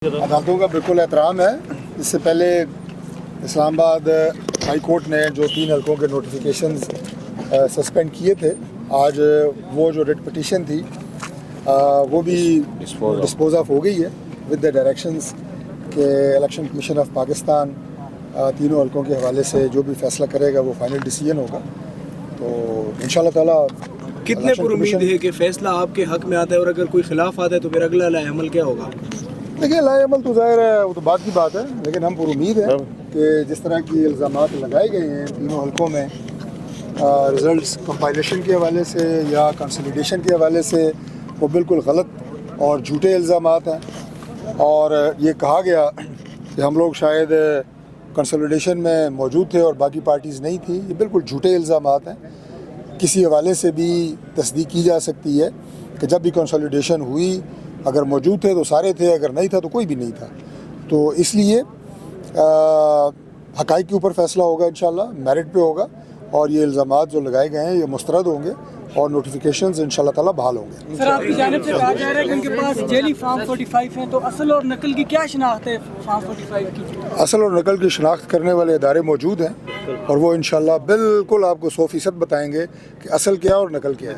अदालतों का बिल्कुल एहतराम है। इससे पहले इस्लामाबाद हाई कोर्ट ने जो 3 हलकों के नोटिफिकेशंस सस्पेंड किए थे, आज वो जो रिट पिटीशन थी वो भी डिस्पोज ऑफ हो गई है विद द डायरेक्शंस के इलेक्शन कमीशन ऑफ पाकिस्तान तीनों हलकों के हवाले से जो भी फैसला करेगा वो फाइनल डिसीजन होगा। तो इंशाल्लाह ताला कितने पर उम्मीद है कि फैसला आपके हक में आता है, और अगर कोई खिलाफ आता है तो फिर अगला लाए अमल क्या होगा? देखिए, लाए अमल तो ज़ाहिर है वो तो बात की बात है, लेकिन हम पर उम्मीद है कि जिस तरह की इल्ज़ामात लगाए गए हैं तीनों हलकों में रिज़ल्ट्स कंपाइलेशन के हवाले से या कंसोलिडेशन के हवाले से, वो बिल्कुल गलत और झूठे इल्ज़ामात हैं। और ये कहा गया कि हम लोग शायद कंसोलिडेशन में मौजूद थे और बाकी पार्टीज़ नहीं थी, ये बिल्कुल झूठे इल्ज़ामात हैं। किसी हवाले से भी तस्दीक की जा सकती है कि जब भी कंसोलिडेशन हुई अगर मौजूद थे तो सारे थे, अगर नहीं था तो कोई भी नहीं था। तो इसलिए हक़ाइक़ के ऊपर फ़ैसला होगा इंशाल्लाह, मेरिट पे होगा, और ये इल्ज़ामात जो लगाए गए हैं ये मुस्तरद होंगे और नोटिफिकेशंस इंशाल्लाह ताला बहाल होंगे। सर, आपकी जानिब से कहा जा रहा है कि उनके पास जेली फॉर्म 45 हैं, तो असल और नकल की क्या शनाख्त है फॉर्म 45 की? असल और नकल की शनाख्त करने वाले इदारे मौजूद हैं और वो इंशाल्लाह बिल्कुल आपको 100% बताएंगे कि असल क्या और नकल क्या है।